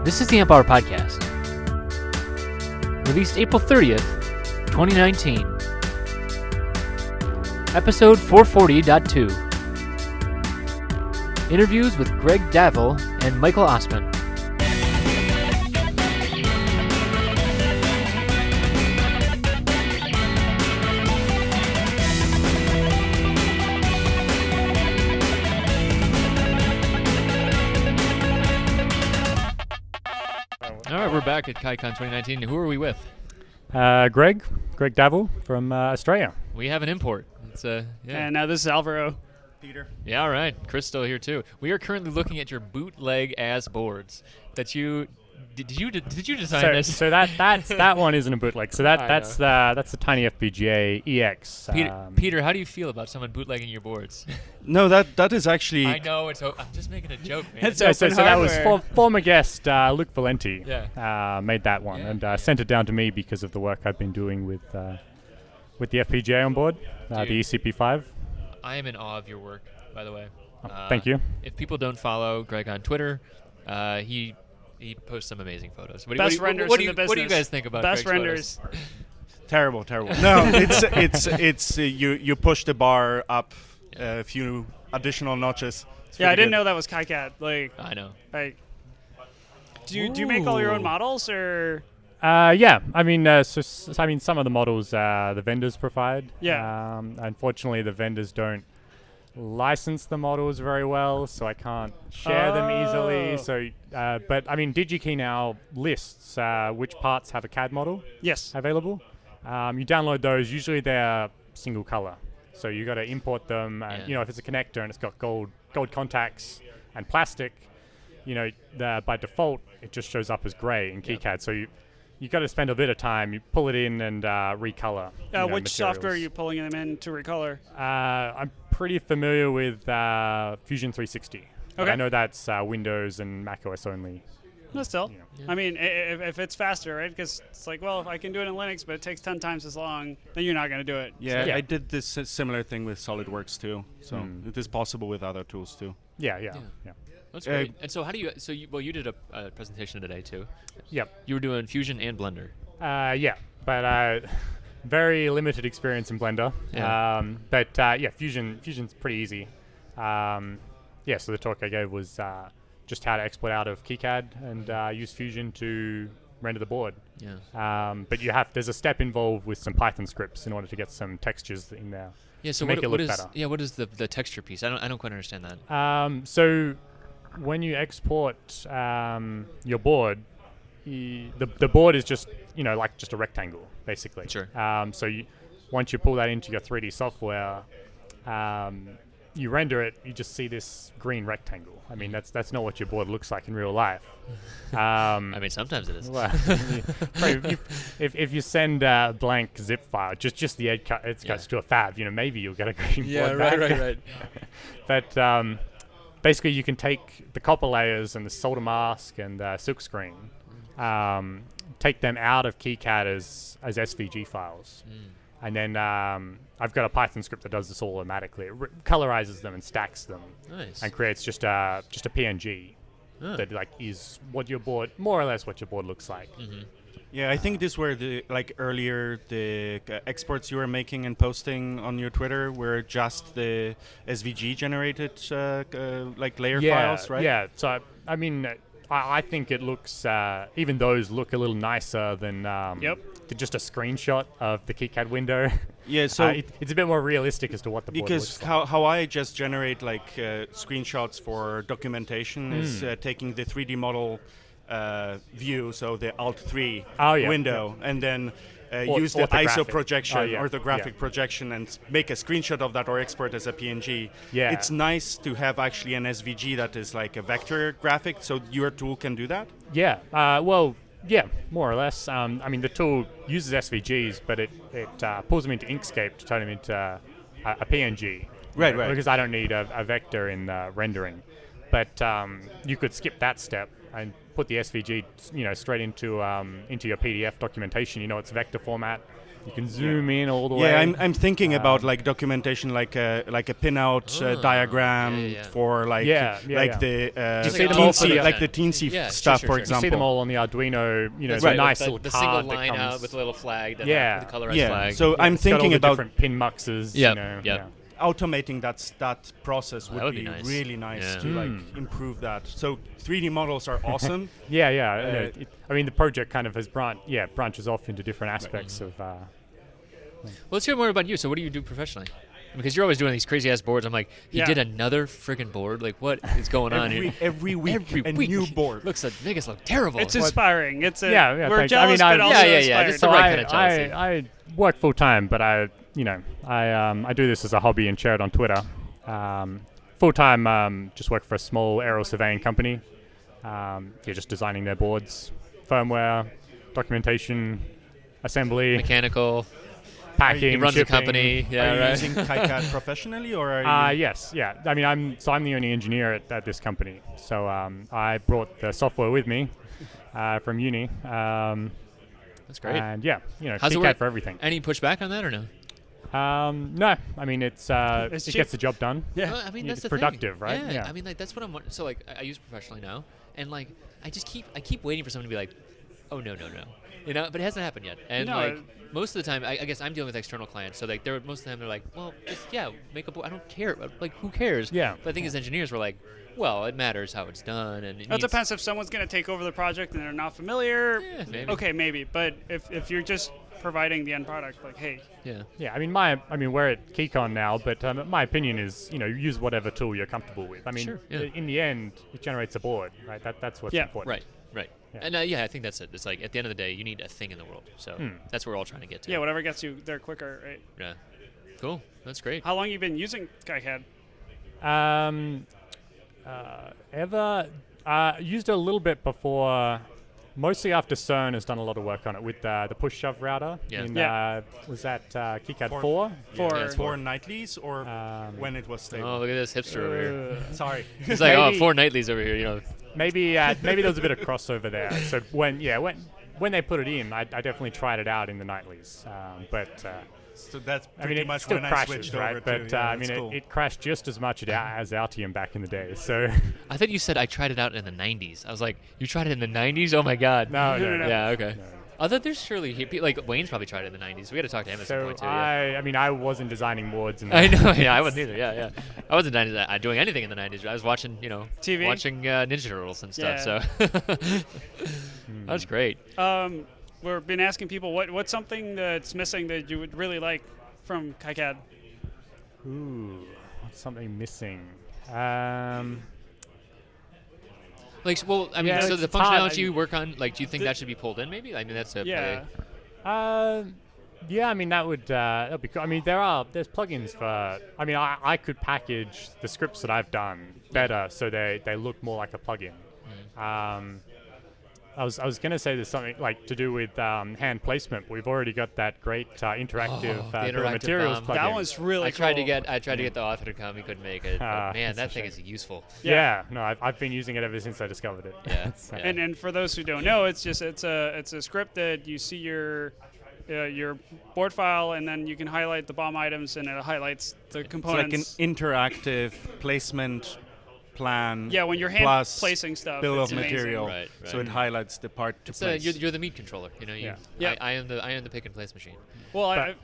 This is the Amp Hour Podcast. Released April 30th, 2019. Episode 440.2. Interviews with Greg Davill and Michael Ossmann. All right, we're back at KaiCon 2019. Who are we with? Greg Davill from Australia. We have an import. It's yeah. And this is Alvaro. Peter. Yeah, all right. Chris still here too. We are currently looking at your bootleg ass boards that you did you design this? So that one isn't a bootleg. So that's the Tiny FPGA EX. Peter, how do you feel about someone bootlegging your boards? No, that is actually. I know I'm just making a joke, man. So that was former guest Luke Valenti. Yeah. Made that one and sent it down to me because of the work I've been doing with the FPGA on board, the ECP5. I am in awe of your work, by the way. Thank you. If people don't follow Greg on Twitter, he posts some amazing photos. Best renders in the business. What do you guys think about Best Greg's renders? photos? Terrible. No, it's you push the bar up a few additional notches. I didn't know that was KiCad. I know. Do you make all your own models or? Yeah. I mean, some of the models the vendors provide. Yeah. Unfortunately, the vendors don't license the models very well, so I can't share them easily. So, but I mean, DigiKey now lists which parts have a CAD model. Yes. Available. You download those. Usually they're single color, so you got to import them. If it's a connector and it's got gold contacts and plastic, by default it just shows up as gray in KiCad. So you got to spend a bit of time. You pull it in and recolor. Which materials. software are you pulling them in to recolor? I'm pretty familiar with Fusion 360. Okay. I know that's Windows and Mac OS only. No, still. I mean, if it's faster, right? Because it's like, well, if I can do it in Linux, but it takes 10 times as long, then you're not going to do it. Yeah, So. I did this similar thing with SolidWorks too. So it is possible with other tools too. Yeah. That's great. And so how do you? You did a presentation today too. Yep. You were doing Fusion and Blender. Yeah, but very limited experience in Blender. Yeah. Fusion's pretty easy. So the talk I gave was just how to export out of KiCad and use Fusion to render the board. Yeah. But there's a step involved with some Python scripts in order to get some textures in there. Yeah. So to make it look better. Yeah. What is the texture piece? I don't quite understand that. So when you export your board, the board is just just a rectangle basically. Sure. Once you pull that into your 3D software, you render it, you just see this green rectangle. I mean, that's not what your board looks like in real life. I mean, sometimes it is. Well, if you send a blank zip file, just the edge cuts to a fab, maybe you'll get a green board back. Right. But basically, you can take the copper layers and the solder mask and the silk screen, take them out of KiCad as SVG files. And then I've got a Python script that does this all automatically. It colorizes them and stacks them. Nice. And creates just a PNG that is more or less what your board looks like. Mm-hmm. Yeah, I think these were the exports you were making and posting on your Twitter were just the SVG generated layer files, right? Yeah. So I mean, I think it looks even those look a little nicer than just a screenshot of the KiCad window. Yeah, so it's a bit more realistic as to what the board looks like. Because how I just generate screenshots for documentation is taking the 3D model view, so the Alt-3 window, and then use the ISO projection, orthographic projection, and make a screenshot of that or export as a PNG. Yeah. It's nice to have actually an SVG that is like a vector graphic, so your tool can do that? Yeah, yeah, more or less. I mean, the tool uses SVGs, but it pulls them into Inkscape to turn them into a PNG. Right. Because I don't need a vector in rendering. But you could skip that step and put the SVG, straight into your PDF documentation. It's vector format. You can zoom in all the way. Yeah, I'm thinking about like documentation, like a pinout diagram for the teensy stuff, for example. You see them all on the Arduino. It's a nice little card single that line comes out with a little flag. With a colorized flag. So I'm thinking about different pin muxes. Automating that process would be nice. Really nice to improve that. So 3D models are awesome. The project kind of has branches off into different aspects of. Well, let's hear more about you. So, what do you do professionally? Because you're always doing these crazy ass boards. I'm like, you did another friggin' board. Like, what is going on here? Every week, a new board. Make us look terrible. It's inspiring. It's we're jealous, but also inspired. It's the right kind of jealousy. I work full time, but I do this as a hobby and share it on Twitter. Full time, just work for a small aerial surveying company. Just designing their boards, firmware, documentation, assembly, mechanical. Packing, he runs shipping. a company. Are you using KiCad professionally, or are you? Yes. I'm the only engineer at this company. So I brought the software with me from uni. That's great. And how's it KiCad work for everything. Any pushback on that or no? No. It gets the job done. Yeah. Well, that's the productive, thing. right? Yeah. That's what I'm. So I use it professionally now, and I keep waiting for someone to be like, oh no, but it hasn't happened yet. And most of the time, I guess I'm dealing with external clients, so most of the time they're like, well, just make a board. I don't care. Like, who cares? Yeah. But I think as engineers, we're like, well, it matters how it's done, and it depends if someone's going to take over the project and they're not familiar. Yeah, maybe. Okay, maybe. But if you're just providing the end product, like, hey. Yeah. We're at KeyCon now, but my opinion is, use whatever tool you're comfortable with. In the end, it generates a board, right? That's what's important. Right. Yeah. And I think that's it. It's like at the end of the day, you need a thing in the world. So that's what we're all trying to get to. Yeah, whatever gets you there quicker, right? Yeah. Cool. That's great. How long have you been using KiCad? Used it a little bit before, mostly after CERN has done a lot of work on it with the push shove router. Was that KiCad 4? For 4 nightlies or when it was stable? Oh, look at this hipster over here. Sorry. He's like, 4 nightlies over here, Maybe there was a bit of crossover there. So when they put it in, I definitely tried it out in the nightlies. So that's pretty much still when crashes, I switched right? over to. But it crashed just as much as Altium back in the day. So I thought you said I tried it out in the 90s. I was like, you tried it in the 90s? Oh my God. No. Yeah, okay. No. I thought there's surely Wayne's probably tried it in the 90s. We got to talk to him at some point too. I wasn't designing boards. I know. Yeah, I wasn't either. Yeah. I wasn't doing anything in the 90s. I was watching, TV, watching Ninja Turtles and stuff. So that's great. We've been asking people what's something that's missing that you would really like from KiCad. What's something missing? So the functionality you work on, do you think that should be pulled in? Maybe. That's a that would that'd be cool. There's plugins for. I could package the scripts that I've done better so they look more like a plugin. I was going to say there's something to do with hand placement, but we've already got that great interactive bill of materials plugin. That one's really cool. I tried to get the author to come. He couldn't make it. But man, that thing is useful. Yeah. No, I've been using it ever since I discovered it. Yeah. And for those who don't know, it's a script that you see your board file, and then you can highlight the BOM items, and it highlights the components. It's like an interactive placement plan. Yeah, when you're hand placing stuff, bill it's of material, right. So it highlights the part to place. You're the meat controller, I am the pick and place machine. Well,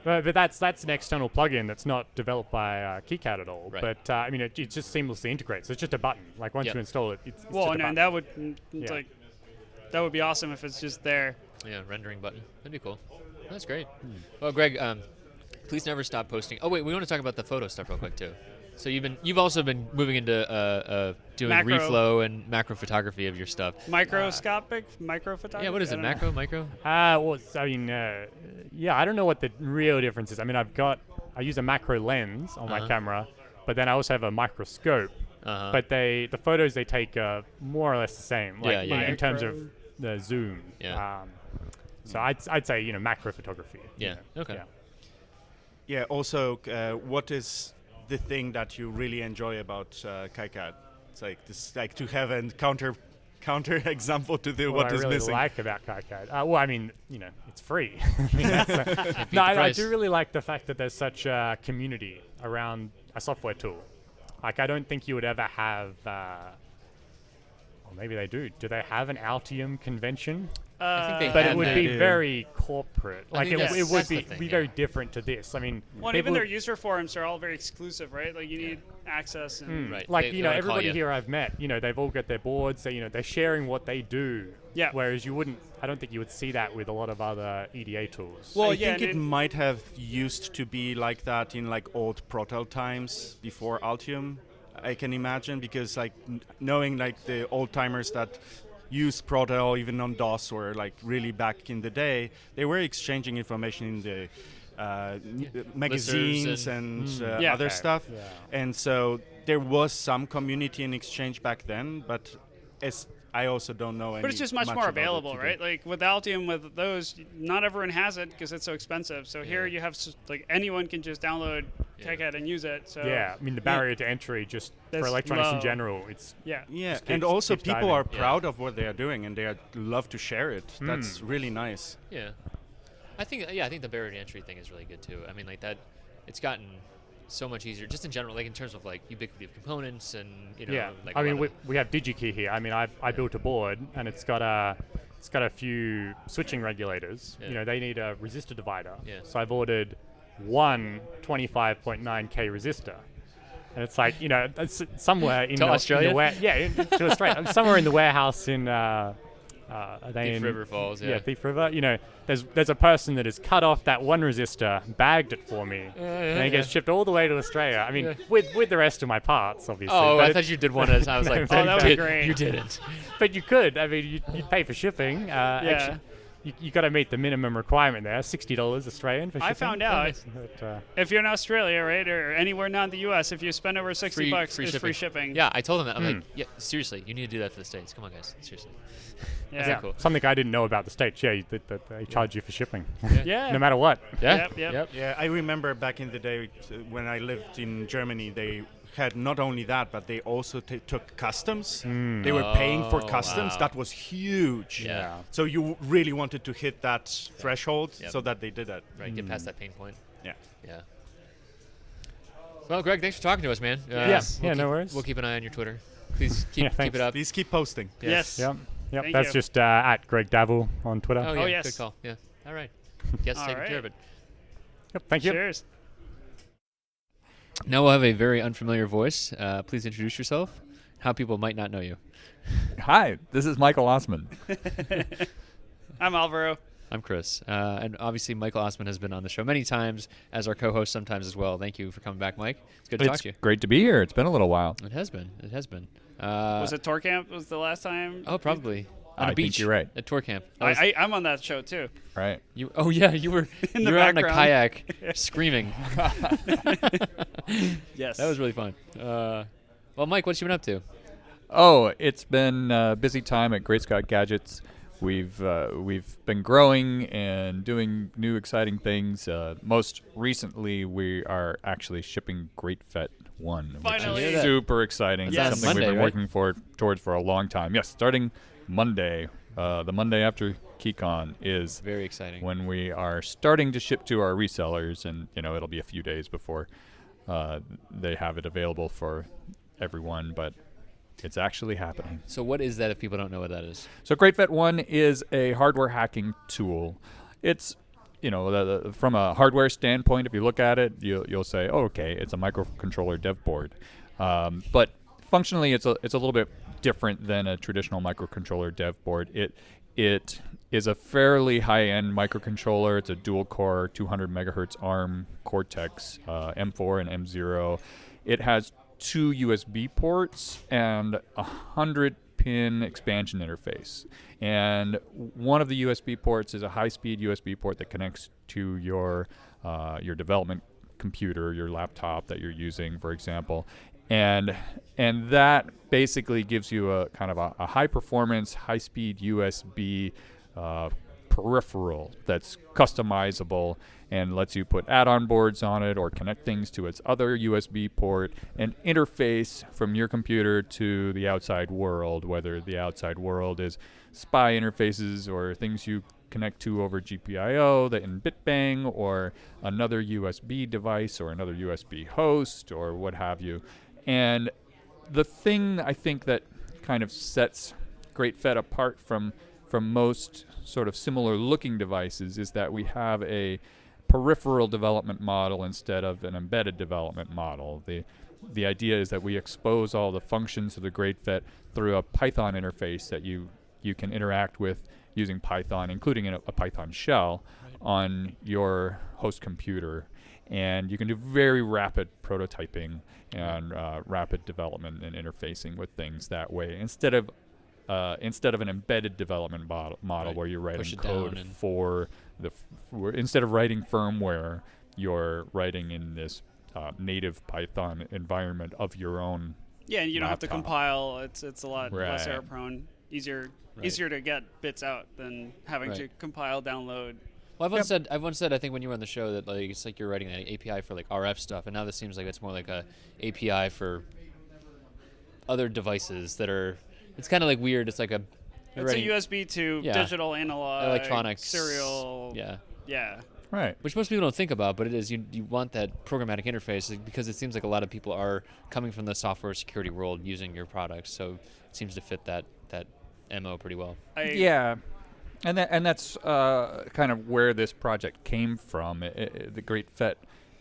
but that's an external plugin that's not developed by KiCad at all. Right. But it just seamlessly integrates. So it's just a button. Once you install it, it's just a button. And that would that would be awesome if it's just there. Yeah, rendering button. That'd be cool. That's great. Well, Greg, please never stop posting. Oh wait, we want to talk about the photo stuff real quick too. So you've also been moving into doing reflow and macro photography of your stuff. Microscopic macro photography. Yeah, what is it? Micro? I don't know what the real difference is. I use a macro lens on my camera, but then I also have a microscope. But the photos they take are more or less the same, in terms of the zoom. Yeah. So I'd say macro photography. Yeah. Okay. Yeah. Also, what is the thing that you really enjoy about KiCad? It's to have a counter example to what is really missing. What I like about KiCad, well, I mean, it's free. No, I do really like the fact that there's such a community around a software tool. Like, I don't think you would ever have. Well, maybe they do. Do they have an Altium convention? I think they but it would be very corporate. Like it would be very different to this. I mean, even their user forums are all very exclusive, right? Like you need access and right. Like everybody here I've met, they've all got their boards. They're sharing what they do. Yeah. Whereas I don't think you would see that with a lot of other EDA tools. Well, I think it might have used to be like that in like old Protel times before Altium. I can imagine, because like knowing like the old timers that use Protel even on DOS or like really back in the day, they were exchanging information in the magazines and other stuff. Yeah. And so there was some community and exchange back then, but I also don't know But it's just much more available, right? Like with Altium, with those, not everyone has it because it's so expensive. So here you have, like, anyone can just download KiCad and use it. So I mean, the barrier to entry just for electronics in general, it's and also people are proud of what they are doing and they love to share it. That's really nice. Yeah, I think the barrier to entry thing is really good too. I mean, like that, it's gotten so much easier, just in general, like in terms of like ubiquity of components and Like I mean, we have DigiKey here. I mean, I built a board and it's got a few switching regulators. Yeah. They need a resistor divider. Yeah. So I've ordered one 25.9K resistor. And it's like, it's somewhere in Australia. To Australia. Somewhere in the warehouse in Thief River Falls. Yeah, Thief River. There's a person that has cut off that one resistor, bagged it for me, and it gets shipped all the way to Australia. I mean, with the rest of my parts, obviously. Oh, I thought you did one. I was like, that would be great. You didn't. But you could. I mean, you'd pay for shipping. Actually, you got to meet the minimum requirement there, $60 Australian for shipping. I found out if you're in Australia, right, or anywhere not in the U.S., if you spend over $60, it's free shipping. Yeah, I told them that. I'm like, yeah, seriously, you need to do that for the States. Come on, guys, seriously. Yeah. Cool. Something I didn't know about the States. That they charge you for shipping. Yeah. No matter what. Yeah. Yep. Yeah, I remember back in the day when I lived in Germany, they had not only that, but they also took customs. They were paying for customs. Wow. That was huge. Yeah. So you really wanted to hit that threshold, so that they did that. Right, get past that pain point. Yeah. Well, Greg, thanks for talking to us, man. No worries. We'll keep an eye on your Twitter. Please keep it up. Please keep posting. Yes. Yep. That's just at Greg Davill on Twitter. Oh, yeah. Yes. Good call. Yeah. All right. Guess taking care of it. Yep. Thank you. Cheers. Now we'll have a very unfamiliar voice. Please introduce yourself. How people might not know you. Hi, this is Michael Ossmann. I'm Alvaro. I'm Chris. And obviously, Michael Ossmann has been on the show many times as our co-host sometimes as well. Thank you for coming back, Mike. It's good to talk to you. Great to be here. It's been a little while. It has been. Was it Tour Camp was the last time? Oh, probably. On a I beach. think you're right. At Tour Camp. I'm on that show, too. Right. You were In the you were out in a background. kayak screaming. Yes. That was really fun. Well, Mike, what you been up to? Oh, it's been a busy time at Great Scott Gadgets. We've been growing and doing new exciting things. Most recently, we are actually shipping Great Vet 1, Finally. which is super exciting. Yes. Something Monday, we've been right? working towards for a long time. Yes, starting Monday, the Monday after KeyCon is Very exciting. when we are starting to ship to our resellers, and it'll be a few days before they have it available for everyone, but it's actually happening. So what is that if people don't know what that is? So Great Vet 1 is a hardware hacking tool. It's, from a hardware standpoint, if you look at it, you'll say, oh, okay, it's a microcontroller dev board. But functionally, it's a little bit different than a traditional microcontroller dev board. It is a fairly high-end microcontroller. It's a dual-core 200 megahertz ARM Cortex M4 and M0. It has 2 USB ports and a 100-pin expansion interface. And one of the USB ports is a high-speed USB port that connects to your development computer, your laptop that you're using, for example. And that basically gives you a kind of a high-performance, high-speed USB peripheral that's customizable and lets you put add-on boards on it or connect things to its other USB port and interface from your computer to the outside world, whether the outside world is SPI interfaces or things you connect to over GPIO that in BitBang or another USB device or another USB host or what have you. And the thing I think that kind of sets GreatFET apart from most sort of similar looking devices is that we have a peripheral development model instead of an embedded development model. The idea is that we expose all the functions of the GreatFET through a Python interface that you can interact with using Python, including a Python shell, on your host computer. And you can do very rapid prototyping and rapid development and interfacing with things that way instead of an embedded development model where you're writing code for instead of writing firmware, you're writing in this native Python environment of your own. Yeah, and you don't have to compile. It's a lot less error prone. Easier to get bits out than having to compile, download. Well, I've once said I think when you were on the show that like it's like you're writing an API for like RF stuff, and now this seems like it's more like a API for other devices that are. It's kind of like weird. It's like it's a USB to digital, analog, electronics, serial. Yeah. Right. Which most people don't think about, but it is. You want that programmatic interface because it seems like a lot of people are coming from the software security world using your products, so it seems to fit that MO pretty well. And that's kind of where this project came from. The GreatFET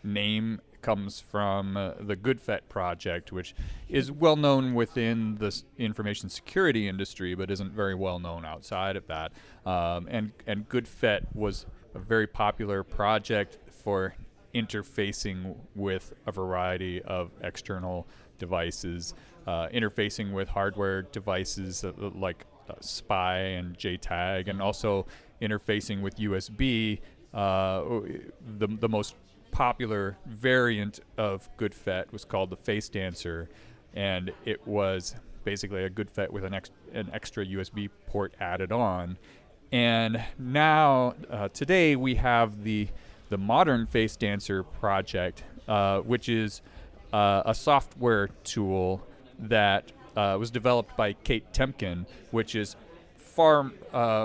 name comes from the GoodFET project, which is well known within the information security industry, but isn't very well known outside of that. And GoodFET was a very popular project for interfacing with a variety of external devices, interfacing with hardware devices like SPI and JTAG, and also interfacing with USB. The most popular variant of GoodFET was called the Face Dancer, and it was basically a GoodFET with an extra USB port added on. And now, today, we have the modern Face Dancer project, which is a software tool that was developed by Kate Temkin, which is far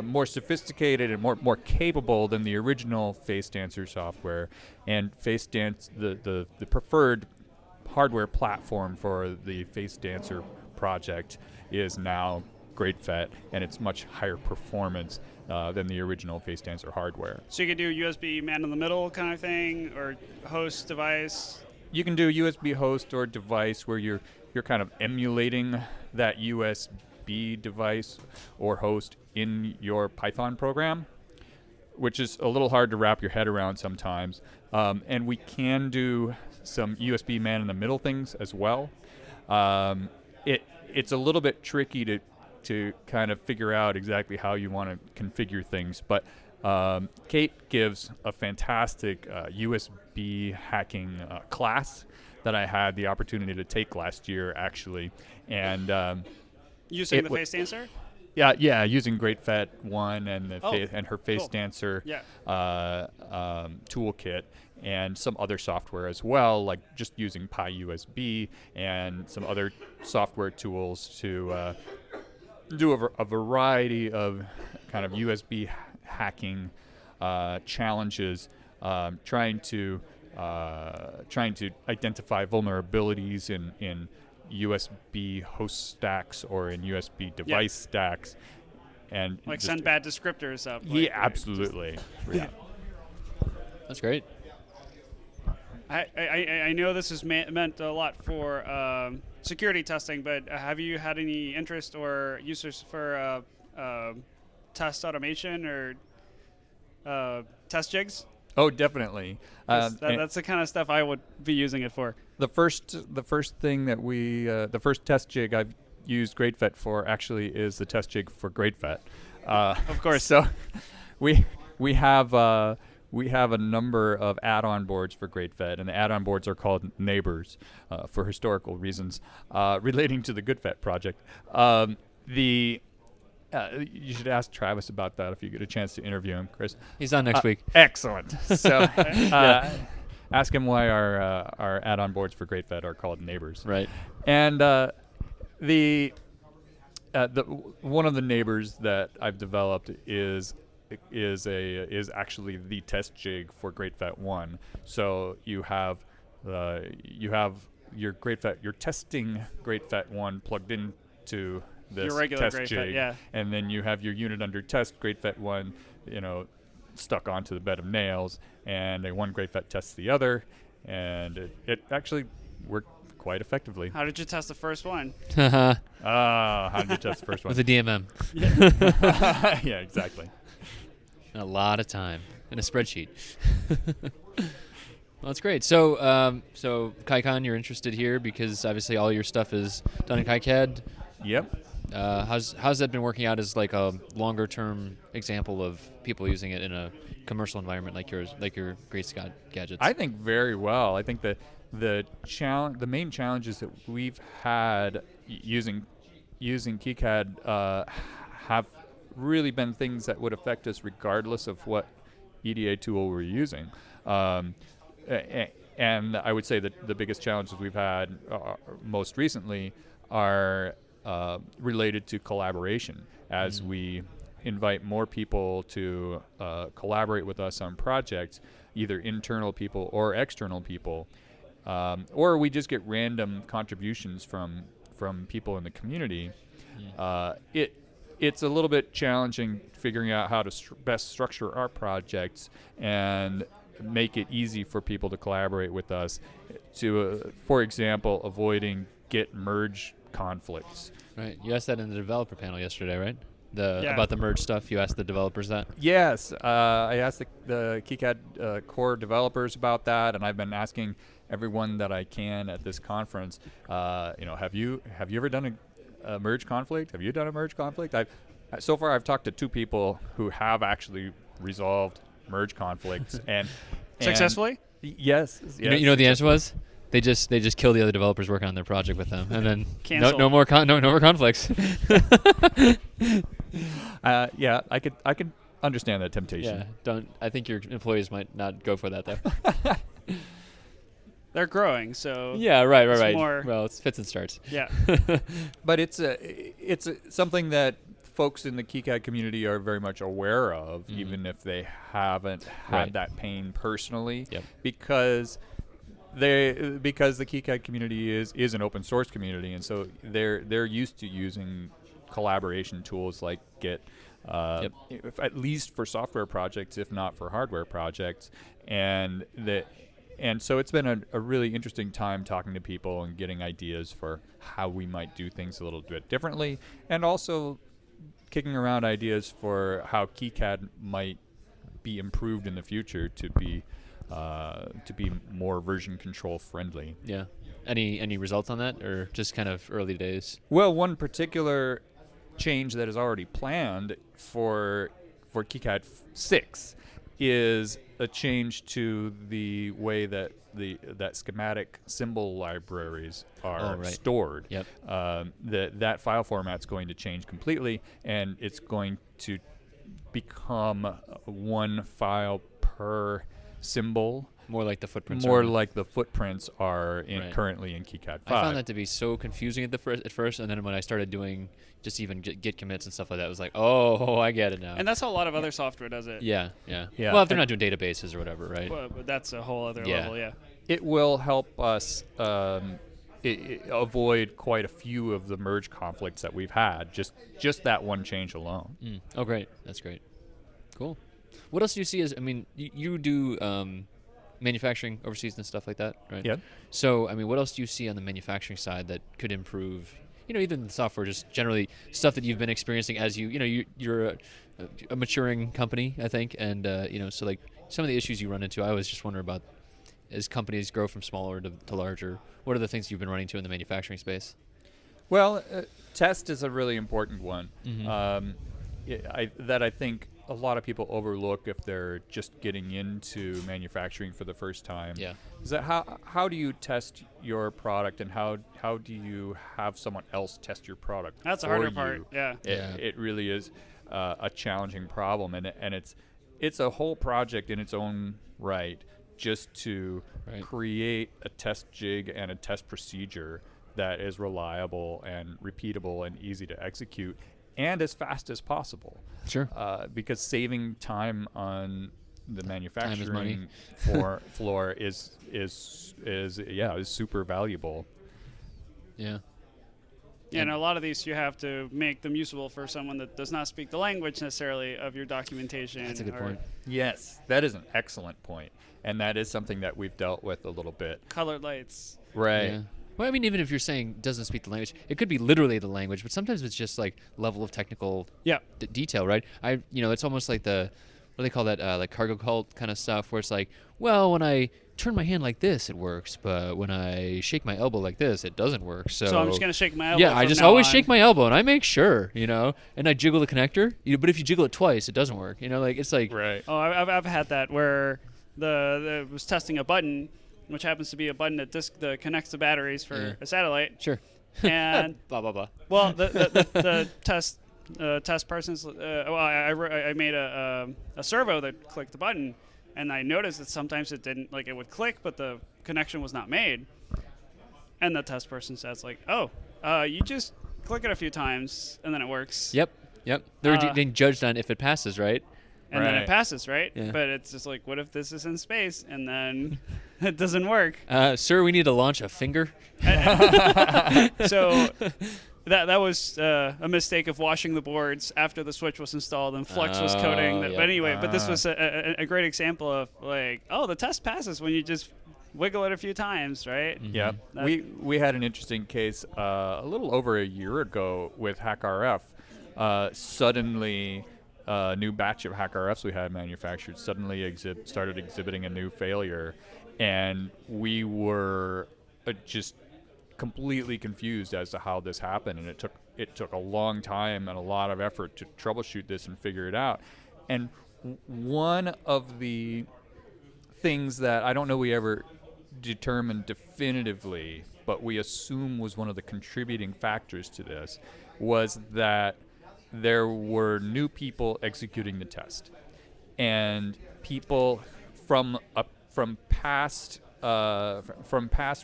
more sophisticated and more capable than the original Face Dancer software. And Face Dance, the preferred hardware platform for the Face Dancer project is now GreatFET, and it's much higher performance than the original Face Dancer hardware. So you could do USB man in the middle kind of thing, or host device? You can do USB host or device where you're kind of emulating that USB device or host in your Python program, which is a little hard to wrap your head around sometimes. And we can do some USB man-in-the-middle things as well. It's a little bit tricky to kind of figure out exactly how you want to configure things, but Kate gives a fantastic USB hacking class that I had the opportunity to take last year, actually. And using the Face Dancer? Yeah, using GreatFET 1 and and her Face Dancer toolkit, and some other software as well, like just using PyUSB and some other software tools to do a variety of kind of USB hacking challenges, trying to identify vulnerabilities in USB host stacks or in USB device stacks, and like send bad descriptors up. Absolutely. That's great. I know this has meant a lot for security testing, but have you had any interest or users for test automation or test jigs? Oh, definitely. That's the kind of stuff I would be using it for. The first thing that the first test jig I've used GreatFET for actually is the test jig for GreatFET. Of course. So we have a number of add-on boards for GreatFET, and the add-on boards are called neighbors for historical reasons relating to the GoodFET project. You should ask Travis about that if you get a chance to interview him, Chris. He's on next week. Excellent. So ask him why our add-on boards for GreatFET are called neighbors. Right. And the one of the neighbors that I've developed is actually the test jig for GreatFET 1. So you have your GreatFET, you're testing GreatFET 1 plugged into this your regular test GreatFET, jig, yeah. and then you have your unit under test GreatFET 1, stuck onto the bed of nails, and one GreatFET tests the other, and it actually worked quite effectively. How did you test the first one? How did you test the first one? With a DMM. Yeah, exactly. A lot of time in a spreadsheet. Well, that's great. So, KaiCon, you're interested here because obviously all your stuff is done in KiCad. Yep. How's that been working out as like a longer term example of people using it in a commercial environment like yours, like your Great Scott gadgets? I think very well. I think that the main challenges that we've had using KiCad have really been things that would affect us regardless of what EDA tool we're using. And I would say that the biggest challenges we've had most recently are related to collaboration. As we invite more people to collaborate with us on projects, either internal people or external people, or we just get random contributions from people in the community, it's a little bit challenging figuring out how to best structure our projects and make it easy for people to collaborate with us to, for example, avoiding Git merge conflicts. Right. You asked that in the developer panel yesterday, right? About the merge stuff. You asked the developers that? Yes. I asked the KiCad core developers about that, and I've been asking everyone that I can at this conference, have you ever done a merge conflict? Have you done a merge conflict? So far I've talked to 2 people who have actually resolved merge conflicts and successfully. Yes. You know what the answer was? They just kill the other developers working on their project with them, and then no more conflicts. Yeah, I could understand that temptation. Yeah, I think your employees might not go for that though. They're growing, so yeah, right. More well, it's fits and starts. Yeah, but it's something that folks in the KiCad community are very much aware of, even if they haven't had that pain personally, because the KiCad community is an open source community, and so they're used to using collaboration tools like Git, at least for software projects, if not for hardware projects, and so it's been a really interesting time talking to people and getting ideas for how we might do things a little bit differently, and also kicking around ideas for how KiCad might be improved in the future to be more version control friendly. Yeah. Any results on that, or just kind of early days? Well, one particular change that is already planned for KiCad 6 is a change to the way that that schematic symbol libraries are stored. Yep. That file format's going to change completely, and it's going to become one file per symbol. More like the footprints. Like the footprints are currently in KiCad 5. I found that to be so confusing at first, and then when I started doing just even Git commits and stuff like that, it was like, oh, I get it now. And that's how a lot of other software does it. Yeah. Well, if they're not doing databases or whatever, right? Well, but that's a whole other level, yeah. It will help us avoid quite a few of the merge conflicts that we've had, just that one change alone. Oh, great. That's great. Cool. What else do you see as, you do manufacturing overseas and stuff like that, right? Yeah. So, what else do you see on the manufacturing side that could improve, even the software, just generally stuff that you've been experiencing as you're a maturing company, I think, and, so like some of the issues you run into, I always just wonder about as companies grow from smaller to larger, what are the things you've been running into in the manufacturing space? Well, test is a really important one. Mm-hmm. I think a lot of people overlook if they're just getting into manufacturing for the first time. Yeah. Is that how do you test your product, and how do you have someone else test your product? That's the for harder you? part. Yeah. It really is a challenging problem, and it's a whole project in its own right, just to create a test jig and a test procedure that is reliable and repeatable and easy to execute, and as fast as possible. Sure. Because saving time on the manufacturing floor is super valuable. Yeah. Yeah, and a lot of these you have to make them usable for someone that does not speak the language necessarily of your documentation. That's a good point. Yes, that is an excellent point, and that is something that we've dealt with a little bit. Colored lights. Right. Yeah. Well, I mean, even if you're saying doesn't speak the language, it could be literally the language, but sometimes it's just like level of technical detail, right? It's almost like what do they call that, like cargo cult kind of stuff, where it's like, well, when I turn my hand like this, it works, but when I shake my elbow like this, it doesn't work. So I'm just gonna shake my elbow. Yeah, I just always shake my elbow, and I make sure, and I jiggle the connector. But if you jiggle it twice, it doesn't work. It's like right. Oh, I've had that where the was testing a button, which happens to be a button that connects the batteries for a satellite. Sure. And blah blah blah. Well, the test person's. I made a servo that clicked the button, and I noticed that sometimes it didn't, like, it would click, but the connection was not made. And the test person says, like, "Oh, you just click it a few times, and then it works." Yep. They're being judged on if it passes, right? And then it passes, right? Yeah. But it's just like, what if this is in space and then it doesn't work? Sir, we need to launch a finger. So that was a mistake of washing the boards after the switch was installed and flux was coating. But anyway, but this was a great example of, like, the test passes when you just wiggle it a few times, right? Mm-hmm. Yeah. We had an interesting case a little over a year ago with HackRF. Suddenly, a new batch of HackRFs we had manufactured suddenly started exhibiting a new failure, and we were just completely confused as to how this happened, and it took a long time and a lot of effort to troubleshoot this and figure it out. And one of the things that I don't know we ever determined definitively, but we assume was one of the contributing factors to this, was that there were new people executing the test, and people from past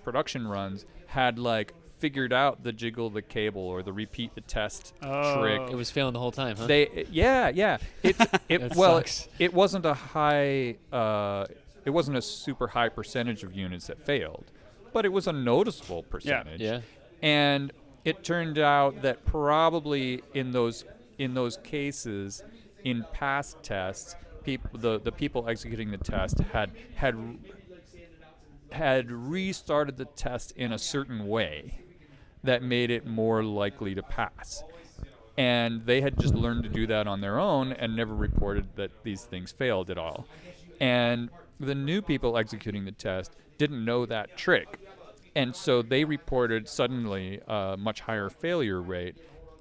production runs had, like, figured out the jiggle the cable or the repeat the test trick. It was failing the whole time, huh? Sucks. It wasn't a super high percentage of units that failed, but it was a noticeable percentage. Yeah. And it turned out that probably in those cases, in past tests, the people executing the test had restarted the test in a certain way that made it more likely to pass. And they had just learned to do that on their own and never reported that these things failed at all. And the new people executing the test didn't know that trick. And so they reported suddenly a much higher failure rate.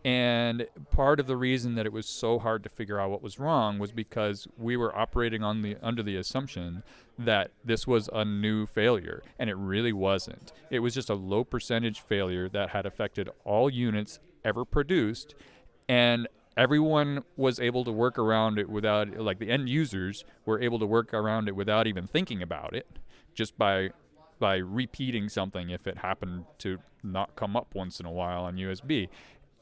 And part of the reason that it was so hard to figure out what was wrong was because we were operating under the assumption that this was a new failure, and it really wasn't. It was just a low percentage failure that had affected all units ever produced, and everyone was able to work around it without, like, the end users were able to work around it without even thinking about it, just by repeating something if it happened to not come up once in a while on USB.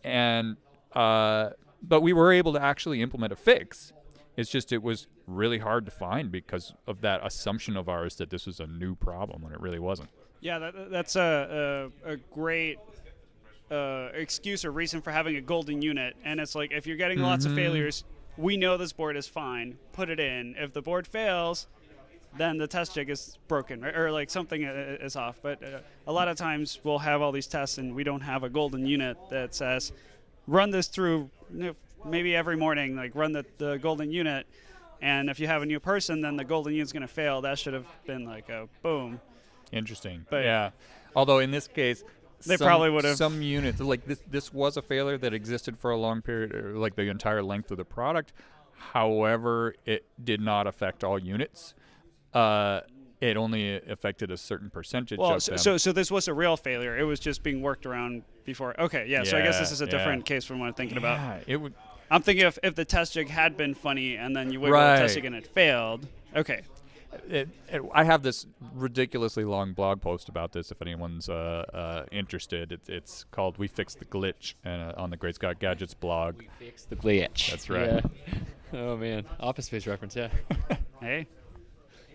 And but we were able to actually implement a fix. It's just it was really hard to find because of that assumption of ours that this was a new problem when it really wasn't. Yeah, that's a great excuse or reason for having a golden unit. And it's like, if you're getting lots of failures, we know this board is fine. Put it in. If the board fails, then the test jig is broken, right? Or like something is off. But a lot of times we'll have all these tests and we don't have a golden unit that says, run this through maybe every morning, like run the golden unit. And if you have a new person, then the golden unit's going to fail. That should have been like a boom. Interesting. But yeah. Although in this case, they probably would have. Some units, like this was a failure that existed for a long period, or like the entire length of the product. However, it did not affect all units. It only affected a certain percentage of them. So this was a real failure. It was just being worked around before. Okay, yeah. So I guess this is a different case from what I'm thinking about. It would. I'm thinking if the test jig had been funny and then you wiggle the test jig and it failed. Okay. I have this ridiculously long blog post about this if anyone's interested. It's called "We Fixed the Glitch" on the Great Scott Gadgets blog. We fixed the glitch. That's right. Yeah. Oh man, Office Space reference. Yeah. Hey.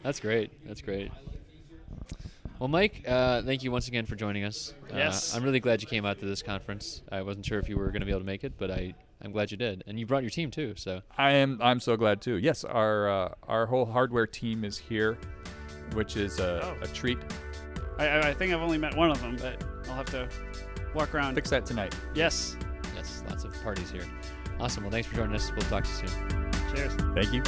That's great. That's great. Well, Mike, thank you once again for joining us. Yes. I'm really glad you came out to this conference. I wasn't sure if you were going to be able to make it, but I'm glad you did. And you brought your team too, so. I'm so glad too. Yes, our whole hardware team is here, which is a treat. I think I've only met one of them, but I'll have to walk around. Fix that tonight. Yes. Yes, lots of parties here. Awesome. Well, thanks for joining us. We'll talk to you soon. Cheers. Thank you.